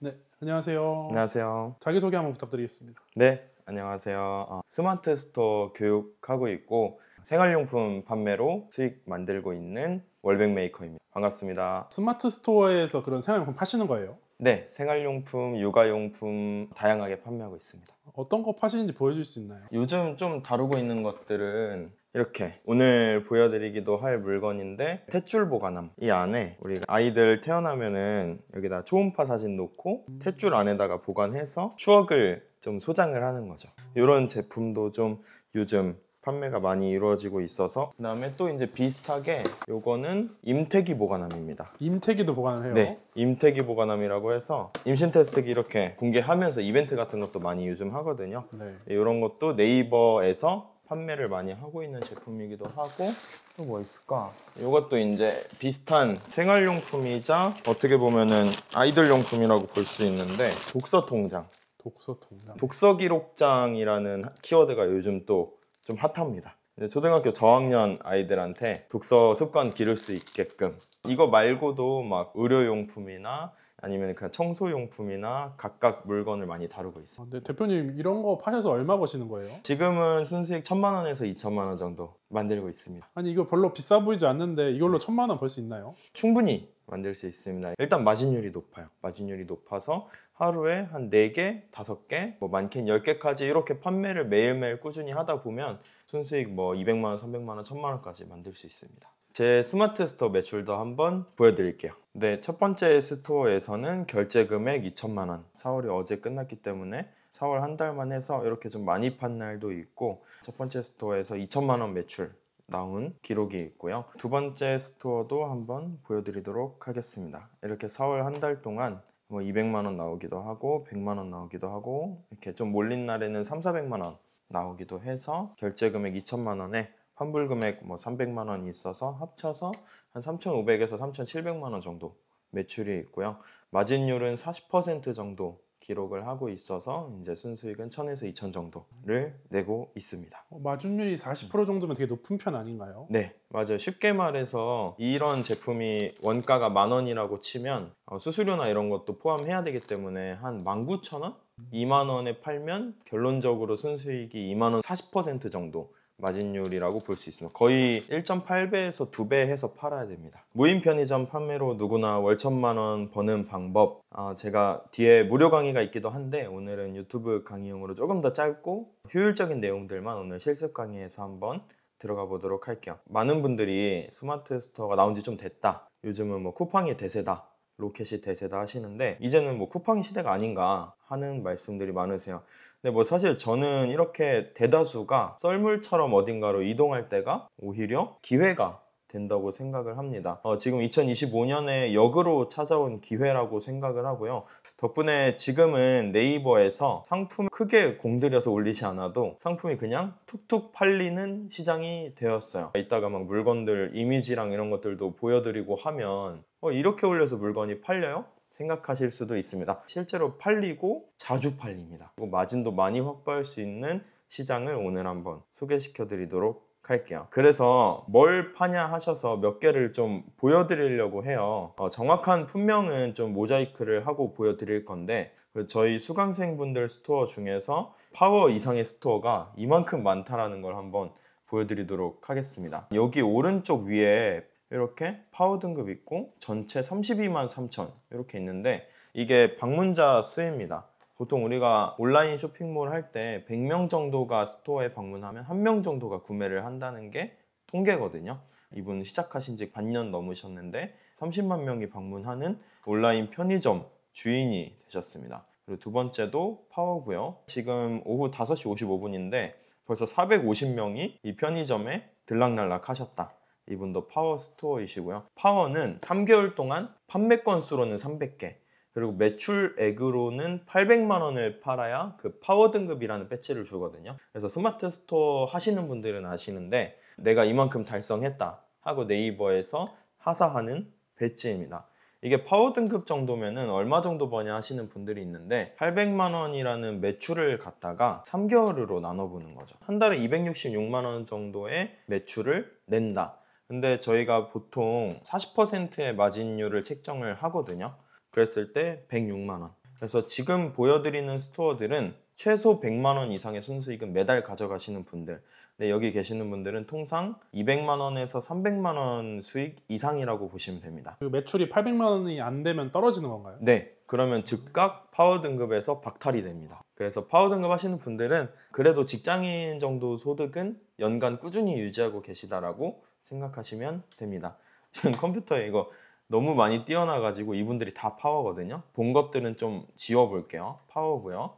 네, 안녕하세요. 안녕하세요. 자기소개 한번 부탁드리겠습니다. 네, 안녕하세요. 스마트 스토어 교육하고 있고 생활용품 판매로 수익 만들고 있는 월백 메이커입니다. 반갑습니다. 스마트 스토어에서 그런 생활용품 파시는 거예요? 네, 생활용품, 육아용품 다양하게 판매하고 있습니다. 어떤 거 파시는지 보여줄 수 있나요? 요즘 좀 다루고 있는 것들은 이렇게 오늘 보여드리기도 할 물건인데 탯줄 보관함. 이 안에 우리 아이들 태어나면은 여기다 초음파 사진 놓고 탯줄 안에다가 보관해서 추억을 좀 소장을 하는 거죠. 이런 제품도 좀 요즘 판매가 많이 이루어지고 있어서, 그다음에 또 이제 비슷하게 요거는 임태기 보관함입니다. 임태기도 보관을 해요? 네, 임태기 보관함이라고 해서 임신 테스트기 이렇게 공개하면서 이벤트 같은 것도 많이 요즘 하거든요. 네. 이런 것도 네이버에서 판매를 많이 하고 있는 제품이기도 하고, 또 뭐 있을까? 이것도 이제 비슷한 생활용품이자 어떻게 보면은 아이들용품이라고 볼 수 있는데 독서 통장, 독서 통장. 독서 기록장이라는 키워드가 요즘 또 좀 핫합니다. 이제 초등학교 저학년 아이들한테 독서 습관 기를 수 있게끔, 이거 말고도 막 의료용품이나 아니면 그냥 청소용품이나 각각 물건을 많이 다루고 있어요. 네, 대표님 이런 거 파셔서 얼마 버시는 거예요? 지금은 순수익 1,000만 원에서 2천만 원 정도 만들고 있습니다. 아니 이거 별로 비싸 보이지 않는데 이걸로 1,000만 원 벌 수 있나요? 충분히 만들 수 있습니다. 일단 마진율이 높아요. 마진율이 높아서 하루에 한 4개, 5개, 뭐 많게는 10개까지 이렇게 판매를 매일매일 꾸준히 하다 보면 순수익 뭐 200만 원, 300만 원, 1000만 원까지 만들 수 있습니다. 제 스마트 스토어 매출도 한번 보여드릴게요. 네, 첫 번째 스토어에서는 결제 금액 2천만 원. 4월이 어제 끝났기 때문에 4월 한 달만 해서 이렇게 좀 많이 판 날도 있고, 첫 번째 스토어에서 2천만 원 매출 나온 기록이 있고요. 두 번째 스토어도 한번 보여드리도록 하겠습니다. 이렇게 4월 한 달 동안 뭐 200만 원 나오기도 하고 100만 원 나오기도 하고, 이렇게 좀 몰린 날에는 3, 400만 원 나오기도 해서 결제 금액 2천만 원에 환불 금액 뭐 300만 원이 있어서 합쳐서 한 3,500에서 3,700만 원 정도 매출이 있고요. 마진율은 40% 정도 기록을 하고 있어서 이제 순수익은 1,000에서 2천 정도를 내고 있습니다. 마진율이 40% 정도면 되게 높은 편 아닌가요? 네, 맞아요. 쉽게 말해서 이런 제품이 원가가 10,000원이라고 치면 수수료나 이런 것도 포함해야 되기 때문에 한 19,000원? 2만 원에 팔면 결론적으로 순수익이 2만 원, 40% 정도 마진율이라고 볼 수 있습니다. 거의 1.8배에서 2배 해서 팔아야 됩니다. 무인 편의점 판매로 누구나 월 1,000만 원 버는 방법, 제가 뒤에 무료 강의가 있기도 한데 오늘은 유튜브 강의용으로 조금 더 짧고 효율적인 내용들만 오늘 실습 강의에서 한번 들어가 보도록 할게요. 많은 분들이 스마트 스토어가 나온 지 좀 됐다, 요즘은 뭐 쿠팡이 대세다, 로켓이 대세다 하시는데 이제는 뭐 쿠팡이 시대가 아닌가 하는 말씀들이 많으세요. 근데 뭐 사실 저는 이렇게 대다수가 썰물처럼 어딘가로 이동할 때가 오히려 기회가 된다고 생각을 합니다. 지금 2025년에 역으로 찾아온 기회라고 생각을 하고요. 덕분에 지금은 네이버에서 상품 크게 공들여서 올리지 않아도 상품이 그냥 툭툭 팔리는 시장이 되었어요. 이따가 막 물건들 이미지랑 이런 것들도 보여드리고 하면 이렇게 올려서 물건이 팔려요? 생각하실 수도 있습니다. 실제로 팔리고 자주 팔립니다. 그리고 마진도 많이 확보할 수 있는 시장을 오늘 한번 소개시켜 드리도록 할게요. 그래서 뭘 파냐 하셔서 몇 개를 좀 보여드리려고 해요. 정확한 품명은 좀 모자이크를 하고 보여드릴 건데, 저희 수강생분들 스토어 중에서 파워 이상의 스토어가 이만큼 많다라는 걸 한번 보여드리도록 하겠습니다. 여기 오른쪽 위에 이렇게 파워 등급 있고 전체 32만 3천 이렇게 있는데, 이게 방문자 수입니다. 보통 우리가 온라인 쇼핑몰 할 때 100명 정도가 스토어에 방문하면 1명 정도가 구매를 한다는 게 통계거든요. 이분 시작하신 지 반년 넘으셨는데 30만 명이 방문하는 온라인 편의점 주인이 되셨습니다. 그리고 두 번째도 파워고요. 지금 오후 5시 55분인데 벌써 450명이 이 편의점에 들락날락 하셨다. 이분도 파워 스토어이시고요. 파워는 3개월 동안 판매 건수로는 300개, 그리고 매출액으로는 800만 원을 팔아야 그 파워 등급이라는 배지를 주거든요. 그래서 스마트 스토어 하시는 분들은 아시는데 내가 이만큼 달성했다 하고 네이버에서 하사하는 배지입니다. 이게 파워 등급 정도면은 얼마 정도 버냐 하시는 분들이 있는데 800만 원이라는 매출을 갖다가 3개월으로 나눠보는 거죠. 한 달에 266만 원 정도의 매출을 낸다. 근데 저희가 보통 40%의 마진율을 책정을 하거든요. 그랬을 때 106만 원. 그래서 지금 보여드리는 스토어들은 최소 100만 원 이상의 순수익은 매달 가져가시는 분들, 근데 여기 계시는 분들은 통상 200만 원에서 300만 원 수익 이상이라고 보시면 됩니다. 그 매출이 800만 원이 안 되면 떨어지는 건가요? 네, 그러면 즉각 파워 등급에서 박탈이 됩니다. 그래서 파워 등급 하시는 분들은 그래도 직장인 정도 소득은 연간 꾸준히 유지하고 계시다라고 생각하시면 됩니다. 지금 컴퓨터에 이거 너무 많이 띄어놔가지고 이분들이 다 파워거든요. 본 것들은 좀 지워볼게요. 파워고요.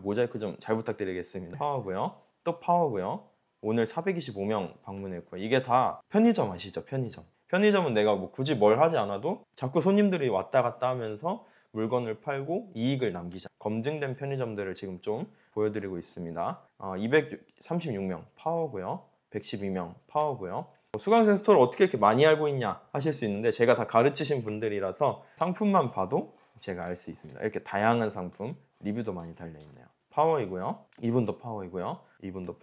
모자이크 좀 잘 부탁드리겠습니다. 파워고요. 또 파워고요. 오늘 425명 방문했고요. 이게 다 편의점 아시죠? 편의점은 내가 뭐 굳이 뭘 하지 않아도 자꾸 손님들이 왔다 갔다 하면서 물건을 팔고 이익을 남기자. 검증된 편의점들을 지금 좀 보여드리고 있습니다. 236명 파워고요. 112명 파워고요. 수강생 스토어를 어떻게 이렇게 많이 알고 있냐 하실 수 있는데, 제가 다 가르치신 분들이라서 상품만 봐도 제가 알 수 있습니다. 이렇게 다양한 상품 리뷰도 많이 달려있네요. 파워이고요. 이분도 파워이고요. 이분도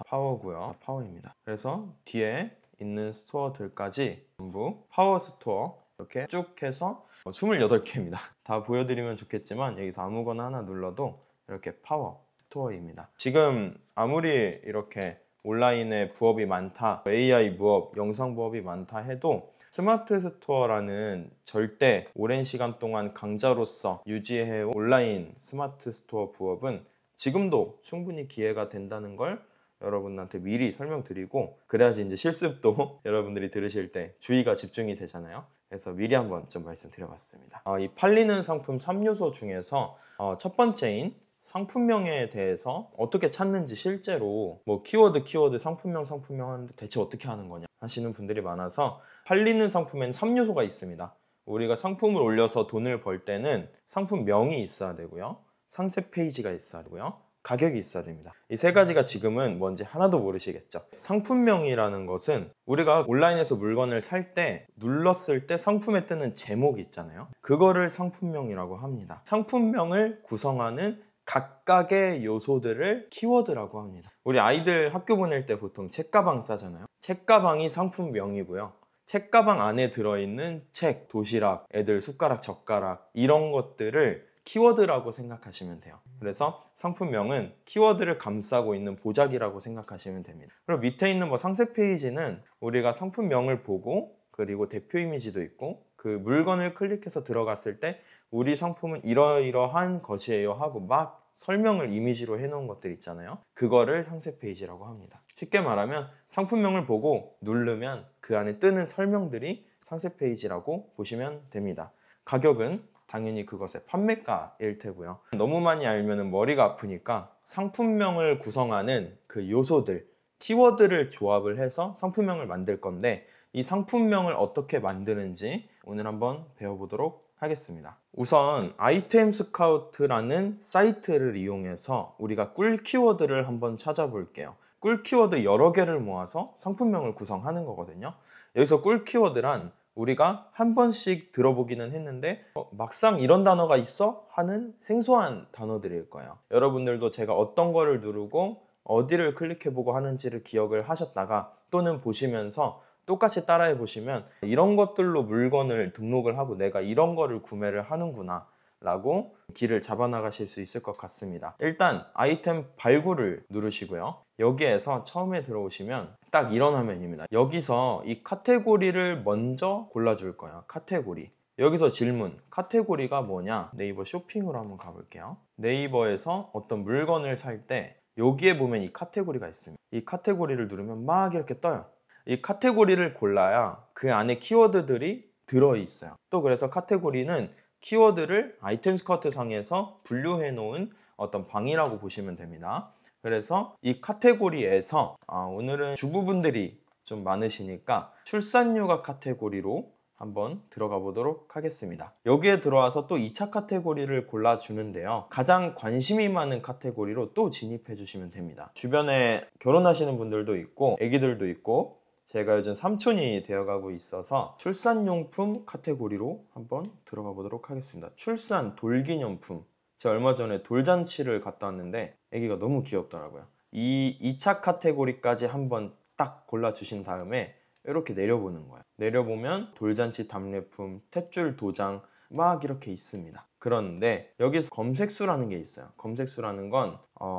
파워고요. 파워입니다. 그래서 뒤에 있는 스토어들까지 전부 파워 스토어 이렇게 쭉 해서 28개입니다. 다 보여드리면 좋겠지만 여기서 아무거나 하나 눌러도 이렇게 파워 스토어입니다. 지금 아무리 이렇게 온라인에 부업이 많다, AI 부업, 영상 부업이 많다 해도 스마트 스토어라는 절대 오랜 시간 동안 강자로서 유지해온 온라인 스마트 스토어 부업은 지금도 충분히 기회가 된다는 걸 여러분한테 미리 설명드리고, 그래야지 이제 실습도 여러분들이 들으실 때 주의가 집중이 되잖아요. 그래서 미리 한번 좀 말씀드려봤습니다. 이 팔리는 상품 3요소 중에서 첫 번째인 상품명에 대해서 어떻게 찾는지, 실제로 뭐 키워드 상품명 하는데 대체 어떻게 하는 거냐 하시는 분들이 많아서, 팔리는 상품에는 3요소가 있습니다. 우리가 상품을 올려서 돈을 벌 때는 상품명이 있어야 되고요, 상세 페이지가 있어야 되고요, 가격이 있어야 됩니다. 이 세 가지가 지금은 뭔지 하나도 모르시겠죠. 상품명이라는 것은 우리가 온라인에서 물건을 살 때 눌렀을 때 상품에 뜨는 제목이 있잖아요. 그거를 상품명이라고 합니다. 상품명을 구성하는 각각의 요소들을 키워드라고 합니다. 우리 아이들 학교 보낼 때 보통 책가방 싸잖아요. 책가방이 상품명이고요. 책가방 안에 들어있는 책, 도시락, 애들 숟가락, 젓가락 이런 것들을 키워드라고 생각하시면 돼요. 그래서 상품명은 키워드를 감싸고 있는 보자기라고 생각하시면 됩니다. 그리고 밑에 있는 뭐 상세 페이지는 우리가 상품명을 보고, 그리고 대표 이미지도 있고, 그 물건을 클릭해서 들어갔을 때 우리 상품은 이러이러한 것이에요 하고 막 설명을 이미지로 해놓은 것들 있잖아요. 그거를 상세 페이지라고 합니다. 쉽게 말하면 상품명을 보고 누르면 그 안에 뜨는 설명들이 상세 페이지라고 보시면 됩니다. 가격은 당연히 그것의 판매가일 테고요. 너무 많이 알면 머리가 아프니까 상품명을 구성하는 그 요소들, 키워드를 조합을 해서 상품명을 만들 건데, 이 상품명을 어떻게 만드는지 오늘 한번 배워보도록 하겠습니다. 우선 아이템 스카우트라는 사이트를 이용해서 우리가 꿀 키워드를 한번 찾아볼게요. 꿀 키워드 여러 개를 모아서 상품명을 구성하는 거거든요. 여기서 꿀 키워드란 우리가 한 번씩 들어보기는 했는데 막상 이런 단어가 있어? 하는 생소한 단어들일 거예요. 여러분들도 제가 어떤 거를 누르고 어디를 클릭해보고 하는지를 기억을 하셨다가, 또는 보시면서 똑같이 따라해 보시면 이런 것들로 물건을 등록을 하고 내가 이런 거를 구매를 하는구나 라고 길을 잡아나가실 수 있을 것 같습니다. 일단 아이템 발굴을 누르시고요. 여기에서 처음에 들어오시면 딱 이런 화면입니다. 여기서 이 카테고리를 먼저 골라줄 거예요. 카테고리. 여기서 질문, 카테고리가 뭐냐? 네이버 쇼핑으로 한번 가볼게요. 네이버에서 어떤 물건을 살 때 여기에 보면 이 카테고리가 있습니다. 이 카테고리를 누르면 막 이렇게 떠요. 이 카테고리를 골라야 그 안에 키워드들이 들어있어요. 또 그래서 카테고리는 키워드를 아이템 스카우트 상에서 분류해 놓은 어떤 방이라고 보시면 됩니다. 그래서 이 카테고리에서 오늘은 주부분들이 좀 많으시니까 출산휴가 카테고리로 한번 들어가 보도록 하겠습니다. 여기에 들어와서 또 2차 카테고리를 골라주는데요. 가장 관심이 많은 카테고리로 또 진입해 주시면 됩니다. 주변에 결혼하시는 분들도 있고 아기들도 있고, 제가 요즘 삼촌이 되어가고 있어서 출산용품 카테고리로 한번 들어가 보도록 하겠습니다. 출산 돌기념품. 제가 얼마 전에 돌잔치를 갔다 왔는데 아기가 너무 귀엽더라고요. 이 2차 카테고리까지 한번 딱 골라주신 다음에 이렇게 내려보는 거예요. 내려보면 돌잔치 답례품, 탯줄 도장 막 이렇게 있습니다. 그런데 여기서 검색수라는 게 있어요. 검색수라는 건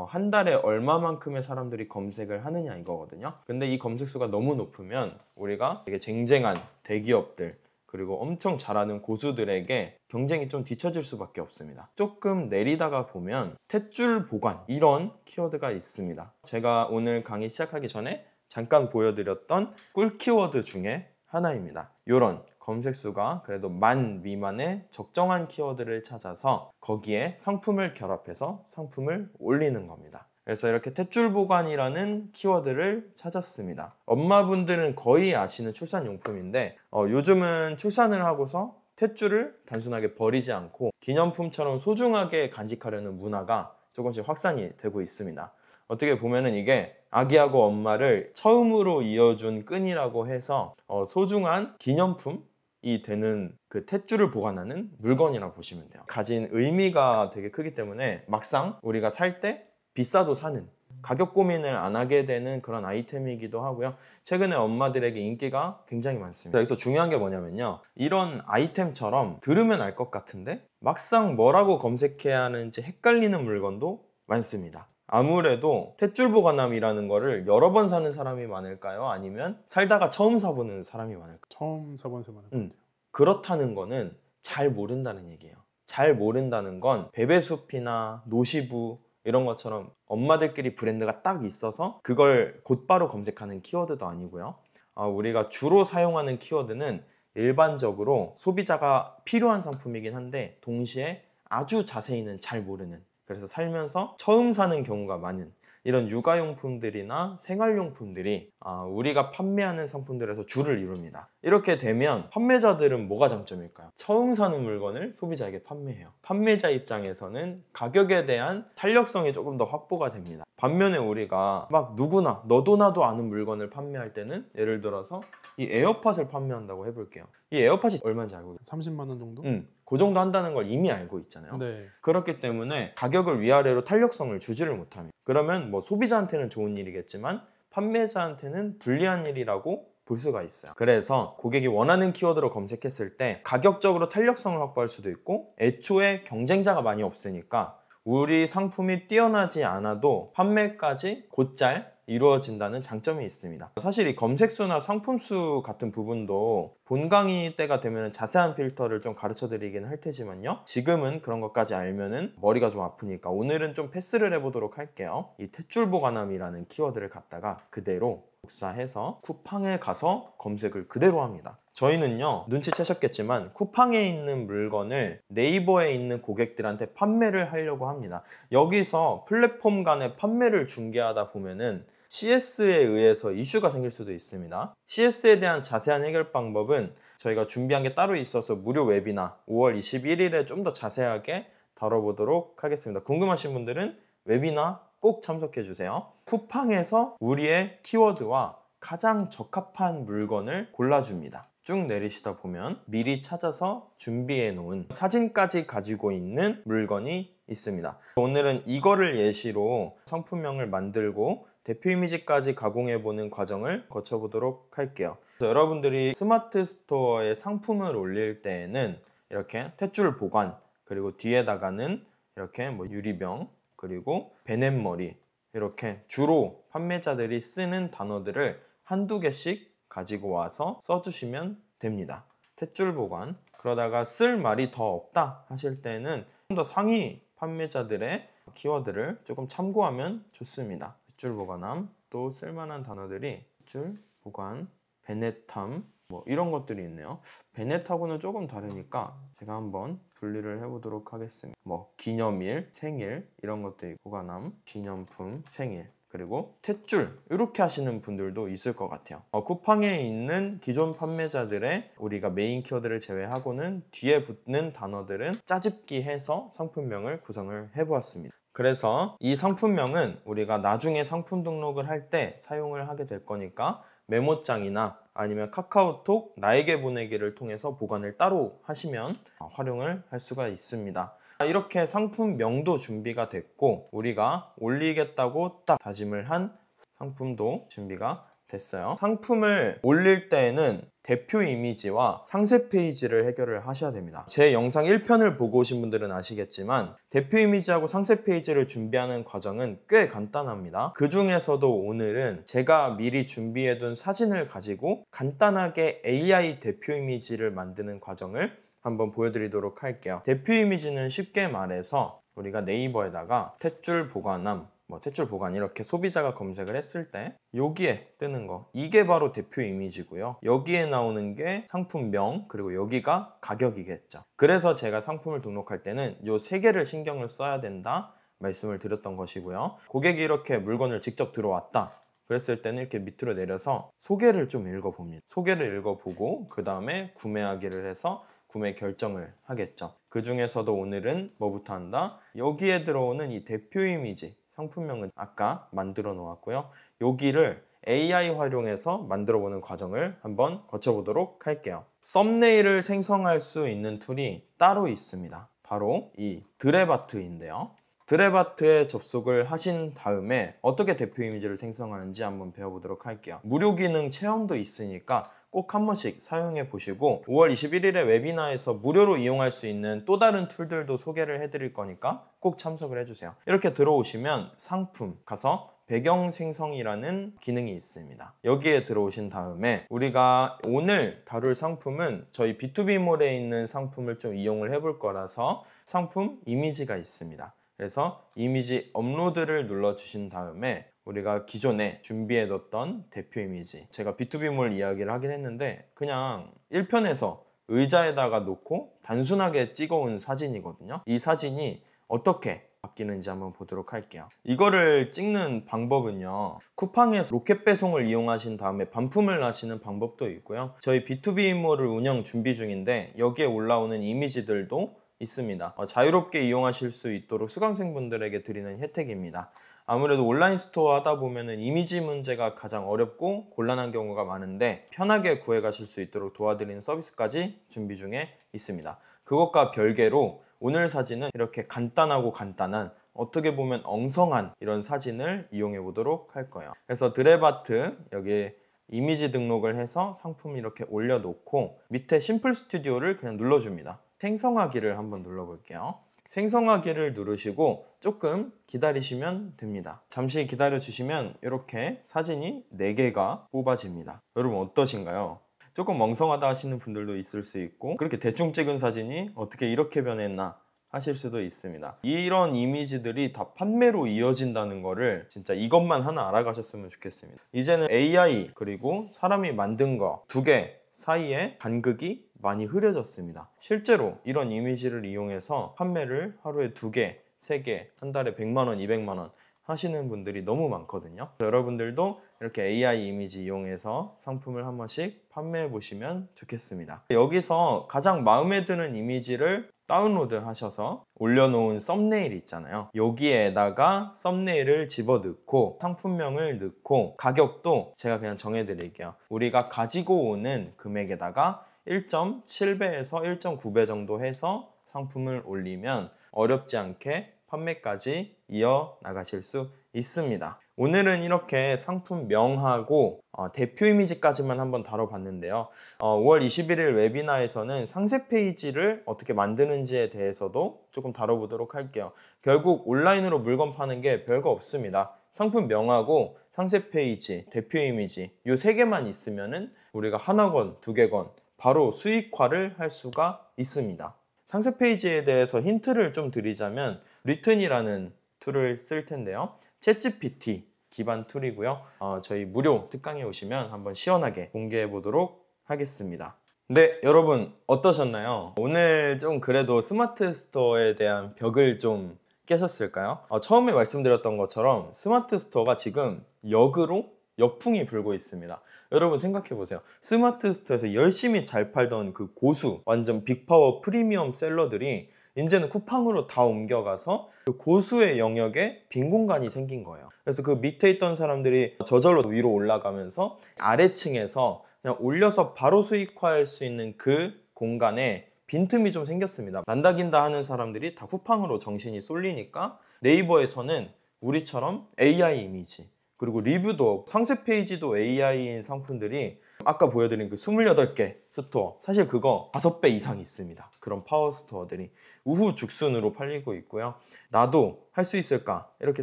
한 달에 얼마만큼의 사람들이 검색을 하느냐 이거거든요. 근데 이 검색수가 너무 높으면 우리가 되게 쟁쟁한 대기업들 그리고 엄청 잘하는 고수들에게 경쟁이 좀 뒤처질 수밖에 없습니다. 조금 내리다가 보면 탯줄 보관 이런 키워드가 있습니다. 제가 오늘 강의 시작하기 전에 잠깐 보여드렸던 꿀 키워드 중에 하나입니다. 이런 검색수가 그래도 10,000 미만의 적정한 키워드를 찾아서 거기에 상품을 결합해서 상품을 올리는 겁니다. 그래서 이렇게 탯줄 보관이라는 키워드를 찾았습니다. 엄마분들은 거의 아시는 출산용품인데 요즘은 출산을 하고서 탯줄을 단순하게 버리지 않고 기념품처럼 소중하게 간직하려는 문화가 조금씩 확산이 되고 있습니다. 어떻게 보면은 이게 아기하고 엄마를 처음으로 이어준 끈이라고 해서 소중한 기념품이 되는 그 탯줄을 보관하는 물건이라고 보시면 돼요. 가진 의미가 되게 크기 때문에 막상 우리가 살 때 비싸도 사는 가격 고민을 안 하게 되는 그런 아이템이기도 하고요. 최근에 엄마들에게 인기가 굉장히 많습니다. 여기서 중요한 게 뭐냐면요. 이런 아이템처럼 들으면 알 것 같은데 막상 뭐라고 검색해야 하는지 헷갈리는 물건도 많습니다. 아무래도 탯줄 보관함이라는 거를 여러 번 사는 사람이 많을까요? 아니면 살다가 처음 사보는 사람이 많을까요? 처음 사본 세 많을 것 같아요. 그렇다는 거는 잘 모른다는 얘기예요. 잘 모른다는 건 베베숲이나 노시부 이런 것처럼 엄마들끼리 브랜드가 딱 있어서 그걸 곧바로 검색하는 키워드도 아니고요. 우리가 주로 사용하는 키워드는 일반적으로 소비자가 필요한 상품이긴 한데 동시에 아주 자세히는 잘 모르는, 그래서 살면서 처음 사는 경우가 많은 이런 육아용품들이나 생활용품들이 우리가 판매하는 상품들에서 주를 이룹니다. 이렇게 되면 판매자들은 뭐가 장점일까요? 처음 사는 물건을 소비자에게 판매해요. 판매자 입장에서는 가격에 대한 탄력성이 조금 더 확보가 됩니다. 반면에 우리가 막 누구나 너도 나도 아는 물건을 판매할 때는 예를 들어서 이 에어팟을 판매한다고 해볼게요. 이 에어팟이 얼마인지 알고 계세요? 30만 원 정도? 그 정도 한다는 걸 이미 알고 있잖아요. 네. 그렇기 때문에 가격을 위아래로 탄력성을 주지를 못합니다. 그러면 뭐 소비자한테는 좋은 일이겠지만 판매자한테는 불리한 일이라고 볼 수가 있어요. 그래서 고객이 원하는 키워드로 검색했을 때 가격적으로 탄력성을 확보할 수도 있고 애초에 경쟁자가 많이 없으니까 우리 상품이 뛰어나지 않아도 판매까지 곧잘 이루어진다는 장점이 있습니다. 사실 이 검색수나 상품수 같은 부분도 본 강의 때가 되면 자세한 필터를 좀 가르쳐 드리긴 할 테지만요. 지금은 그런 것까지 알면은 머리가 좀 아프니까 오늘은 좀 패스를 해보도록 할게요. 이 탯줄 보관함이라는 키워드를 갖다가 그대로 복사해서 쿠팡에 가서 검색을 그대로 합니다. 저희는요, 눈치채셨겠지만 쿠팡에 있는 물건을 네이버에 있는 고객들한테 판매를 하려고 합니다. 여기서 플랫폼 간의 판매를 중개하다 보면은 CS에 의해서 이슈가 생길 수도 있습니다. CS에 대한 자세한 해결 방법은 저희가 준비한 게 따로 있어서 무료 웨비나 5월 21일에 좀 더 자세하게 다뤄보도록 하겠습니다. 궁금하신 분들은 웨비나 꼭 참석해 주세요. 쿠팡에서 우리의 키워드와 가장 적합한 물건을 골라줍니다. 쭉 내리시다 보면 미리 찾아서 준비해 놓은 사진까지 가지고 있는 물건이 있습니다. 오늘은 이거를 예시로 상품명을 만들고 대표 이미지까지 가공해보는 과정을 거쳐보도록 할게요. 여러분들이 스마트 스토어에 상품을 올릴 때에는 이렇게 탯줄 보관, 그리고 뒤에다가는 이렇게 뭐 유리병, 그리고 베넷머리, 이렇게 주로 판매자들이 쓰는 단어들을 한두 개씩 가지고 와서 써주시면 됩니다. 탯줄 보관. 그러다가 쓸 말이 더 없다 하실 때는 좀 더 상위 판매자들의 키워드를 조금 참고하면 좋습니다. 탯줄 보관함, 또 쓸만한 단어들이 탯줄 보관, 베넷함, 뭐 이런 것들이 있네요. 베넷하고는 조금 다르니까 제가 한번 분리를 해보도록 하겠습니다. 뭐 기념일, 생일 이런 것들이 보관함, 기념품, 생일, 그리고 탯줄 이렇게 하시는 분들도 있을 것 같아요. 쿠팡에 있는 기존 판매자들의 우리가 메인 키워드를 제외하고는 뒤에 붙는 단어들은 짜집기 해서 상품명을 구성을 해보았습니다. 그래서 이 상품명은 우리가 나중에 상품 등록을 할 때 사용을 하게 될 거니까 메모장이나 아니면 카카오톡 나에게 보내기를 통해서 보관을 따로 하시면 활용을 할 수가 있습니다. 이렇게 상품명도 준비가 됐고 우리가 올리겠다고 딱 다짐을 한 상품도 준비가 됐어요. 상품을 올릴 때에는 대표 이미지와 상세 페이지를 해결을 하셔야 됩니다. 제 영상 1편을 보고 오신 분들은 아시겠지만 대표 이미지하고 상세 페이지를 준비하는 과정은 꽤 간단합니다. 그 중에서도 오늘은 제가 미리 준비해둔 사진을 가지고 간단하게 AI 대표 이미지를 만드는 과정을 한번 보여드리도록 할게요. 대표 이미지는 쉽게 말해서 우리가 네이버에다가 탯줄 보관함, 탯줄 보관 이렇게 소비자가 검색을 했을 때 여기에 뜨는 거, 이게 바로 대표 이미지고요. 여기에 나오는 게 상품명, 그리고 여기가 가격이겠죠. 그래서 제가 상품을 등록할 때는 이 세 개를 신경을 써야 된다 말씀을 드렸던 것이고요. 고객이 이렇게 물건을 직접 들어왔다 그랬을 때는 이렇게 밑으로 내려서 소개를 좀 읽어봅니다. 소개를 읽어보고 그 다음에 구매하기를 해서 구매 결정을 하겠죠. 그 중에서도 오늘은 뭐부터 한다? 여기에 들어오는 이 대표 이미지, 상품명은 아까 만들어 놓았고요. 여기를 AI 활용해서 만들어 보는 과정을 한번 거쳐보도록 할게요. 썸네일을 생성할 수 있는 툴이 따로 있습니다. 바로 이 드랩아트인데요. 드랩아트에 접속을 하신 다음에 어떻게 대표 이미지를 생성하는지 한번 배워보도록 할게요. 무료 기능 체험도 있으니까 꼭 한 번씩 사용해 보시고 5월 21일에 웨비나에서 무료로 이용할 수 있는 또 다른 툴들도 소개를 해드릴 거니까 꼭 참석을 해주세요. 이렇게 들어오시면 상품 가서 배경 생성이라는 기능이 있습니다. 여기에 들어오신 다음에 우리가 오늘 다룰 상품은 저희 B2B몰에 있는 상품을 좀 이용을 해볼 거라서 상품 이미지가 있습니다. 그래서 이미지 업로드를 눌러주신 다음에 우리가 기존에 준비해뒀던 대표 이미지, 제가 B2B몰 이야기를 하긴 했는데 그냥 1편에서 의자에다가 놓고 단순하게 찍어온 사진이거든요. 이 사진이 어떻게 바뀌는지 한번 보도록 할게요. 이거를 찍는 방법은요, 쿠팡에서 로켓 배송을 이용하신 다음에 반품을 하시는 방법도 있고요. 저희 B2B몰을 운영 준비 중인데 여기에 올라오는 이미지들도 있습니다. 자유롭게 이용하실 수 있도록 수강생분들에게 드리는 혜택입니다. 아무래도 온라인 스토어 하다 보면은 이미지 문제가 가장 어렵고 곤란한 경우가 많은데 편하게 구해 가실 수 있도록 도와드리는 서비스까지 준비 중에 있습니다. 그것과 별개로 오늘 사진은 이렇게 간단하고 간단한, 어떻게 보면 엉성한 이런 사진을 이용해 보도록 할 거예요. 그래서 드랩아트 여기에 이미지 등록을 해서 상품 이렇게 올려놓고 밑에 심플 스튜디오를 그냥 눌러줍니다. 생성하기를 한번 눌러볼게요. 생성하기를 누르시고 조금 기다리시면 됩니다. 잠시 기다려 주시면 이렇게 사진이 4개가 뽑아집니다. 여러분 어떠신가요? 조금 멍성하다 하시는 분들도 있을 수 있고 그렇게 대충 찍은 사진이 어떻게 이렇게 변했나 하실 수도 있습니다. 이런 이미지들이 다 판매로 이어진다는 거를 진짜 이것만 하나 알아가셨으면 좋겠습니다. 이제는 AI 그리고 사람이 만든 거 2개 사이에 간극이 많이 흐려졌습니다. 실제로 이런 이미지를 이용해서 판매를 하루에 2개, 3개, 한 달에 100만 원, 200만 원 하시는 분들이 너무 많거든요. 여러분들도 이렇게 AI 이미지 이용해서 상품을 한 번씩 판매해 보시면 좋겠습니다. 여기서 가장 마음에 드는 이미지를 다운로드 하셔서 올려놓은 썸네일 있잖아요. 여기에다가 썸네일을 집어넣고 상품명을 넣고 가격도 제가 그냥 정해드릴게요. 우리가 가지고 오는 금액에다가 1.7배에서 1.9배 정도 해서 상품을 올리면 어렵지 않게 판매까지 이어나가실 수 있습니다. 오늘은 이렇게 상품명하고 대표 이미지까지만 한번 다뤄봤는데요. 5월 21일 웨비나에서는 상세 페이지를 어떻게 만드는지에 대해서도 조금 다뤄보도록 할게요. 결국 온라인으로 물건 파는 게 별거 없습니다. 상품명하고 상세 페이지, 대표 이미지 이 3개만 있으면은 우리가 하나 건, 2개 건 바로 수익화를 할 수가 있습니다. 상세 페이지에 대해서 힌트를 좀 드리자면 리튼이라는 툴을 쓸 텐데요. 챗GPT 기반 툴이고요. 저희 무료 특강에 오시면 한번 시원하게 공개해 보도록 하겠습니다. 네, 여러분 어떠셨나요? 오늘 좀 그래도 스마트 스토어에 대한 벽을 좀 깨셨을까요? 처음에 말씀드렸던 것처럼 스마트 스토어가 지금 역으로 역풍이 불고 있습니다. 여러분 생각해보세요. 스마트 스토어에서 열심히 잘 팔던 그 고수, 완전 빅파워 프리미엄 셀러들이 이제는 쿠팡으로 다 옮겨가서 그 고수의 영역에 빈 공간이 생긴 거예요. 그래서 그 밑에 있던 사람들이 저절로 위로 올라가면서 아래층에서 그냥 올려서 바로 수익화할 수 있는 그 공간에 빈틈이 좀 생겼습니다. 난다긴다 하는 사람들이 다 쿠팡으로 정신이 쏠리니까 네이버에서는 우리처럼 AI 이미지 그리고 리뷰도 상세 페이지도 AI인 상품들이 아까 보여드린 그 28개 스토어, 사실 그거 5배 이상 있습니다. 그런 파워 스토어들이 우후죽순으로 팔리고 있고요. 나도 할 수 있을까 이렇게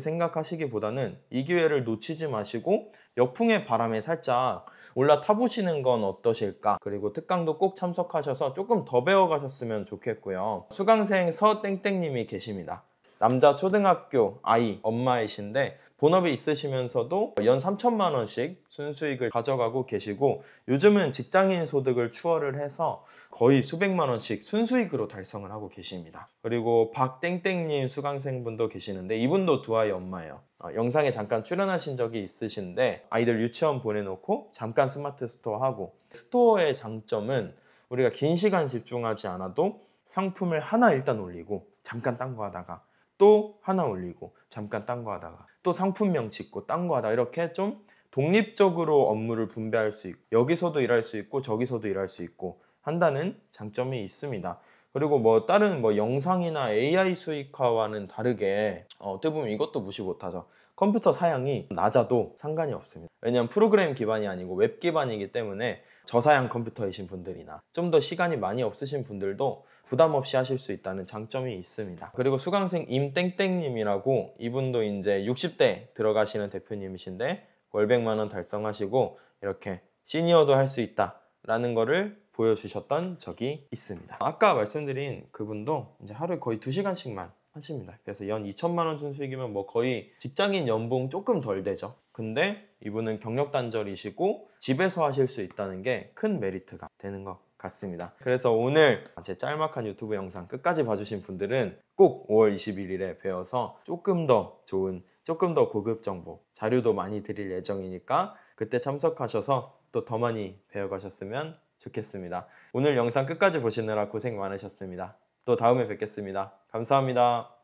생각하시기보다는 이 기회를 놓치지 마시고 역풍의 바람에 살짝 올라타 보시는 건 어떠실까. 그리고 특강도 꼭 참석하셔서 조금 더 배워가셨으면 좋겠고요. 수강생 서땡땡님이 계십니다. 남자 초등학교 아이 엄마이신데 본업이 있으시면서도 연 3천만 원씩 순수익을 가져가고 계시고, 요즘은 직장인 소득을 추월을 해서 거의 수백만 원씩 순수익으로 달성을 하고 계십니다. 그리고 박땡땡님 수강생분도 계시는데 이분도 두 아이 엄마예요. 영상에 잠깐 출연하신 적이 있으신데 아이들 유치원 보내놓고 잠깐 스마트 스토어 하고, 스토어의 장점은 우리가 긴 시간 집중하지 않아도 상품을 하나 일단 올리고 잠깐 딴 거 하다가 또 하나 올리고 잠깐 딴 거 하다가 또 상품명 짓고 딴 거 하다가 이렇게 좀 독립적으로 업무를 분배할 수 있고 여기서도 일할 수 있고 저기서도 일할 수 있고 한다는 장점이 있습니다. 그리고 뭐 다른 뭐 영상이나 AI 수익화와는 다르게 어떻게 보면 이것도 무시 못하죠. 컴퓨터 사양이 낮아도 상관이 없습니다. 왜냐하면 프로그램 기반이 아니고 웹 기반이기 때문에 저사양 컴퓨터이신 분들이나 좀 더 시간이 많이 없으신 분들도 부담 없이 하실 수 있다는 장점이 있습니다. 그리고 수강생 임땡땡님이라고, 이분도 이제 60대 들어가시는 대표님이신데 월 100만 원 달성하시고 이렇게 시니어도 할 수 있다 라는 거를 보여주셨던 적이 있습니다. 아까 말씀드린 그분도 이제 하루에 거의 2시간씩만 하십니다. 그래서 연 2천만 원 순수익이면 뭐 거의 직장인 연봉 조금 덜 되죠. 근데 이분은 경력 단절이시고 집에서 하실 수 있다는 게 큰 메리트가 되는 것 같습니다. 그래서 오늘 제 짤막한 유튜브 영상 끝까지 봐주신 분들은 꼭 5월 21일에 배워서 조금 더 좋은, 조금 더 고급 정보, 자료도 많이 드릴 예정이니까 그때 참석하셔서 또 더 많이 배워가셨으면 좋겠습니다. 오늘 영상 끝까지 보시느라 고생 많으셨습니다. 또 다음에 뵙겠습니다. 감사합니다.